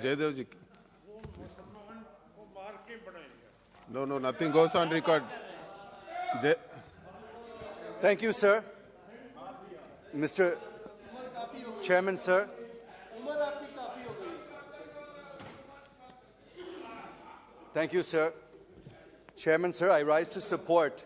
Jaydev ji, no, nothing goes on record. Thank you, sir. Mr. Chairman, sir. Thank you, sir. Chairman, sir, I rise to support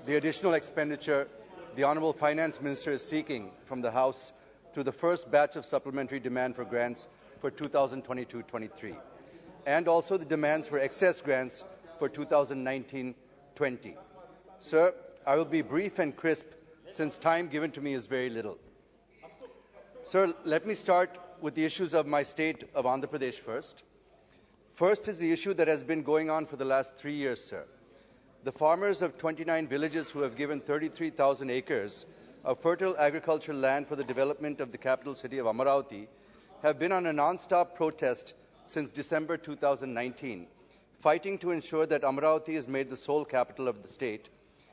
the additional expenditure the Honourable Finance Minister is seeking from the House through the first batch of supplementary demand for grants for 2022-23, and also the demands for excess grants for 2019-20. Sir, I will be brief and crisp since time given to me is very little. Sir, let me start with the issues of my state of Andhra Pradesh first. First is the issue that has been going on for the last 3 years, sir. The farmers of 29 villages who have given 33,000 acres of fertile agricultural land for the development of the capital city of Amaravati have been on a non-stop protest since December 2019, fighting to ensure that Amaravati is made the sole capital of the state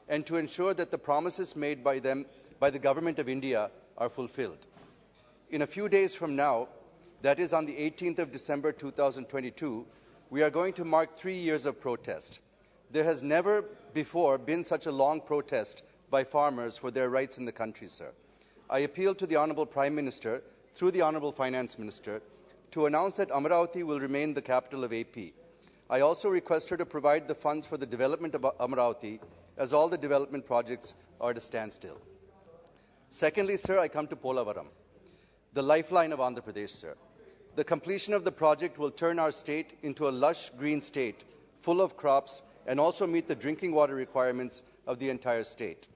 and to ensure that the promises made by them by the Government of India are fulfilled. In a few days from now, that is on the 18th of December 2022, we are going to mark 3 years of protest. There has never before been such a long protest by farmers for their rights in the country, sir. I appeal to the Honourable Prime Minister, through the Honourable Finance Minister, to announce that Amaravati will remain the capital of AP. I also request her to provide the funds for the development of Amaravati, as all the development projects are at a standstill. Secondly, sir, I come to Polavaram, the lifeline of Andhra Pradesh, sir. The completion of the project will turn our state into a lush green state, full of crops, and also meet the drinking water requirements of the entire state.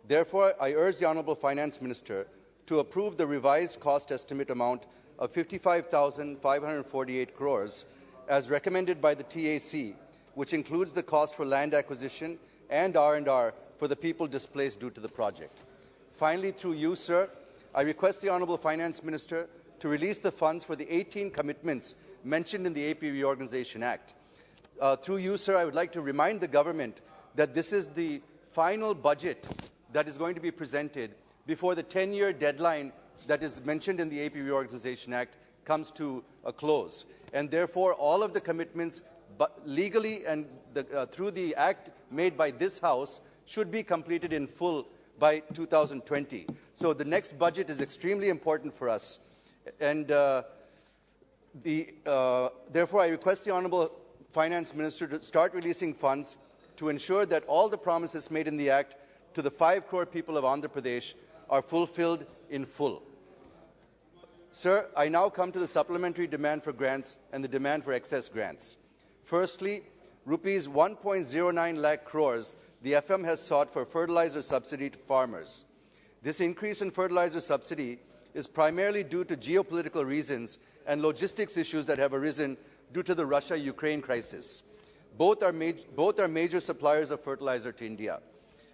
Therefore, I urge the Honourable Finance Minister to approve the revised cost estimate amount of 55,548 crores as recommended by the TAC, which includes the cost for land acquisition and R&R for the people displaced due to the project. Finally, through you, sir, I request the Honourable Finance Minister to release the funds for the 18 commitments mentioned in the AP Reorganisation Act. Through you, sir, I would like to remind the government that this is the final budget that is going to be presented before the 10-year deadline that is mentioned in the AP Reorganisation Act comes to a close. And therefore, all of the commitments legally and through the act made by this House should be completed in full by 2020. So the next budget is extremely important for us. And therefore, I request the Honourable Finance Minister to start releasing funds to ensure that all the promises made in the Act to the 5 crore people of Andhra Pradesh are fulfilled in full. Sir, I now come to the supplementary demand for grants and the demand for excess grants. Firstly, rupees 1.09 lakh crores the FM has sought for fertilizer subsidy to farmers. This increase in fertilizer subsidy is primarily due to geopolitical reasons and logistics issues that have arisen due to the Russia-Ukraine crisis. Both are major suppliers of fertilizer to India,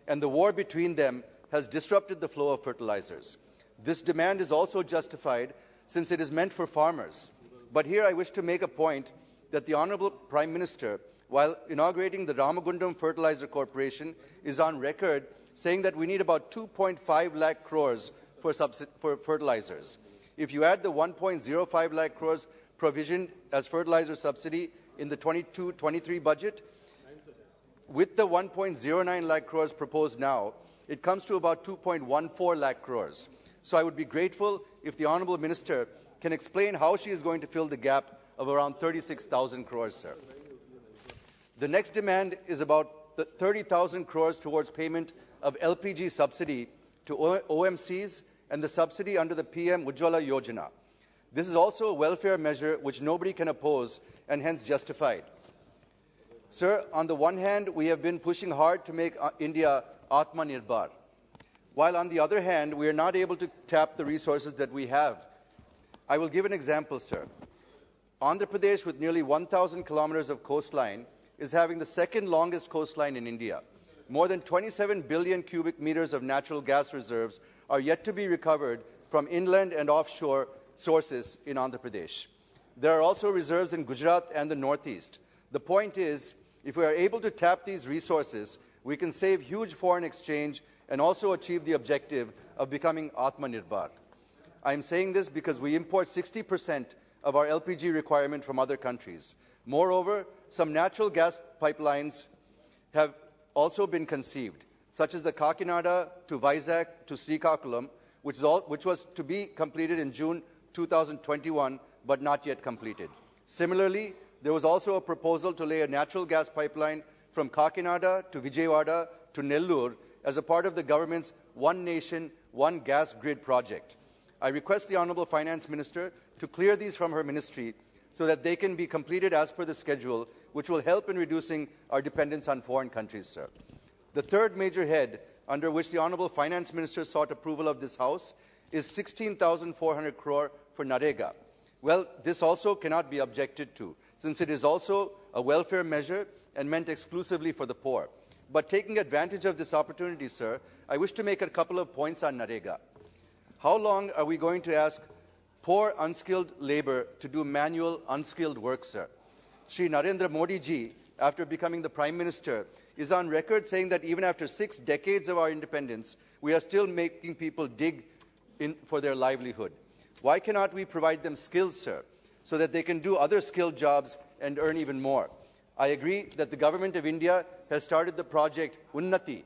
and the war between them has disrupted the flow of fertilizers. This demand is also justified since it is meant for farmers. But here I wish to make a point that the Honourable Prime Minister, while inaugurating the Ramagundam Fertilizer Corporation, is on record saying that we need about 2.5 lakh crores for fertilizers. If you add the 1.05 lakh crores provisioned as fertilizer subsidy in the 22-23 budget, with the 1.09 lakh crores proposed now, it comes to about 2.14 lakh crores. So I would be grateful if the Honourable Minister can explain how she is going to fill the gap of around 36,000 crores, sir. The next demand is about the 30,000 crores towards payment of LPG subsidy to OMCs and the subsidy under the PM Ujjwala Yojana. This is also a welfare measure which nobody can oppose and hence justified. Sir, on the one hand, we have been pushing hard to make India Atmanirbhar, while on the other hand, we are not able to tap the resources that we have. I will give an example, sir. Andhra Pradesh, with nearly 1,000 kilometers of coastline, is having the second longest coastline in India. More than 27 billion cubic meters of natural gas reserves are yet to be recovered from inland and offshore sources in Andhra Pradesh. There are also reserves in Gujarat and the Northeast. The point is, if we are able to tap these resources, we can save huge foreign exchange and also achieve the objective of becoming Atmanirbhar. I'm saying this because we import 60% of our LPG requirement from other countries. Moreover, some natural gas pipelines have also been conceived, such as the Kakinada to Vizag to Srikakulam, which was to be completed in June 2021, but not yet completed. Similarly, there was also a proposal to lay a natural gas pipeline from Kakinada to Vijayawada to Nellore as a part of the government's One Nation, One Gas Grid project. I request the Honourable Finance Minister to clear these from her ministry so that they can be completed as per the schedule, which will help in reducing our dependence on foreign countries, sir. The third major head under which the Honourable Finance Minister sought approval of this House is 16,400 crore for Narega. Well, this also cannot be objected to, since it is also a welfare measure and meant exclusively for the poor. But taking advantage of this opportunity, sir, I wish to make a couple of points on Narega. How long are we going to ask poor, unskilled labour to do manual, unskilled work, sir? Shri Narendra Modi ji, after becoming the Prime Minister, is on record saying that even after 6 decades of our independence, we are still making people dig in for their livelihood. Why cannot we provide them skills, sir, so that they can do other skilled jobs and earn even more? I agree that the Government of India has started the project Unnati,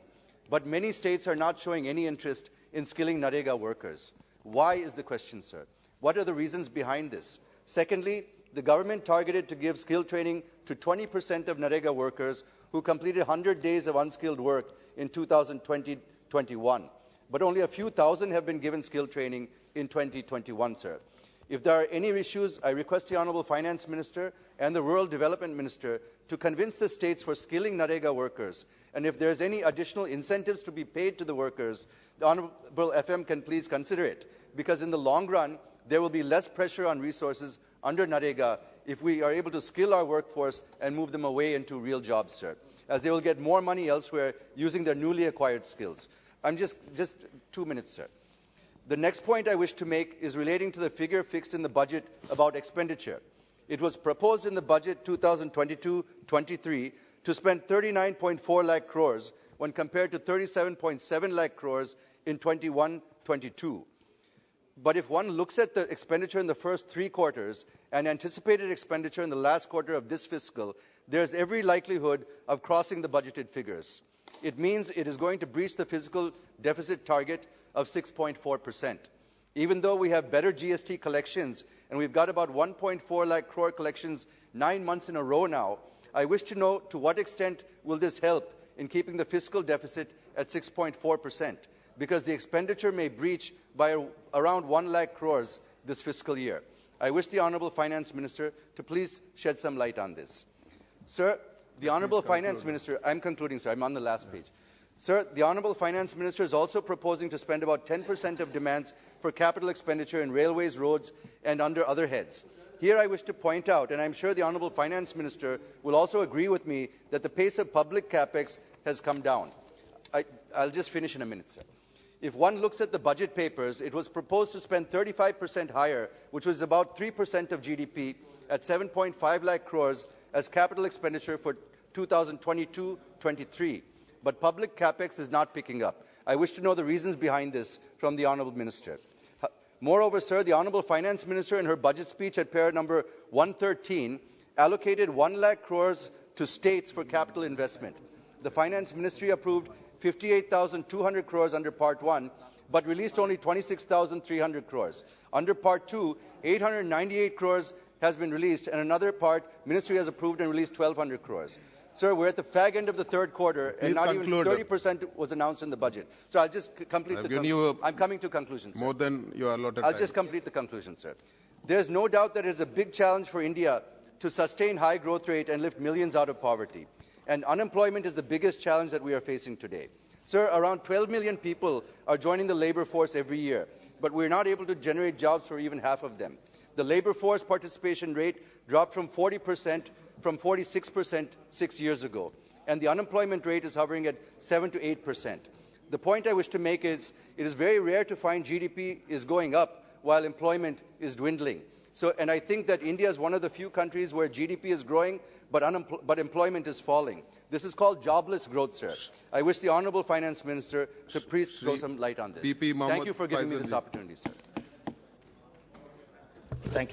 but many states are not showing any interest in skilling Narega workers. Why is the question, sir? What are the reasons behind this? Secondly, the government targeted to give skill training to 20% of Narega workers who completed 100 days of unskilled work in 2020-21. But only a few thousand have been given skill training in 2021, sir. If there are any issues, I request the Honourable Finance Minister and the Rural Development Minister to convince the states for skilling Narega workers. And if there is any additional incentives to be paid to the workers, the Honourable FM can please consider it, because in the long run, there will be less pressure on resources under Narega if we are able to skill our workforce and move them away into real jobs, sir, as they will get more money elsewhere using their newly acquired skills. I'm just 2 minutes, sir. The next point I wish to make is relating to the figure fixed in the budget about expenditure. It was proposed in the budget 2022-23 to spend 39.4 lakh crores when compared to 37.7 lakh crores in 21-22. But if one looks at the expenditure in the first 3 quarters and anticipated expenditure in the last quarter of this fiscal, there's every likelihood of crossing the budgeted figures. It means it is going to breach the fiscal deficit target of 6.4%. Even though we have better GST collections, and we've got about 1.4 lakh crore collections 9 months in a row now, I wish to know to what extent will this help in keeping the fiscal deficit at 6.4%, because the expenditure may breach by around 1 lakh crores this fiscal year. I wish the Honourable Finance Minister to please shed some light on this. Sir, the Honourable Finance Minister, I'm concluding, sir, I'm on the last page. Sir, the Honourable Finance Minister is also proposing to spend about 10% of demands for capital expenditure in railways, roads, and under other heads. Here I wish to point out, and I'm sure the Honourable Finance Minister will also agree with me, that the pace of public capex has come down. I'll just finish in a minute, sir. If one looks at the budget papers, it was proposed to spend 35% higher, which was about 3% of GDP, at 7.5 lakh crores as capital expenditure for 2022-23. But public capex is not picking up. I wish to know the reasons behind this from the Honourable Minister. Moreover, sir, the Honourable Finance Minister in her budget speech at para number 113 allocated 1 lakh crores to states for capital investment. The Finance Ministry approved 58,200 crores under Part 1, but released only 26,300 crores. Under Part 2, 898 crores has been released, and another part, Ministry has approved and released 1,200 crores. Sir, we're at the fag end of the third quarter, and not even 30% was announced in the budget. So I'll just complete I'm coming to conclusion, sir. More than your allotted I'll time. just complete the conclusion, sir. There's no doubt that it is a big challenge for India to sustain high growth rate and lift millions out of poverty. And unemployment is the biggest challenge that we are facing today. Sir, around 12 million people are joining the labour force every year, but we're not able to generate jobs for even half of them. The labour force participation rate dropped from 40% from 46% 6 years ago, and the unemployment rate is hovering at 7 to 8%. The point I wish to make is it is very rare to find GDP is going up while employment is dwindling. So, and I think that India is one of the few countries where GDP is growing, but employment is falling. This is called jobless growth, sir. I wish the Honourable Finance Minister to please throw some light on this. Thank you for giving me this opportunity, sir.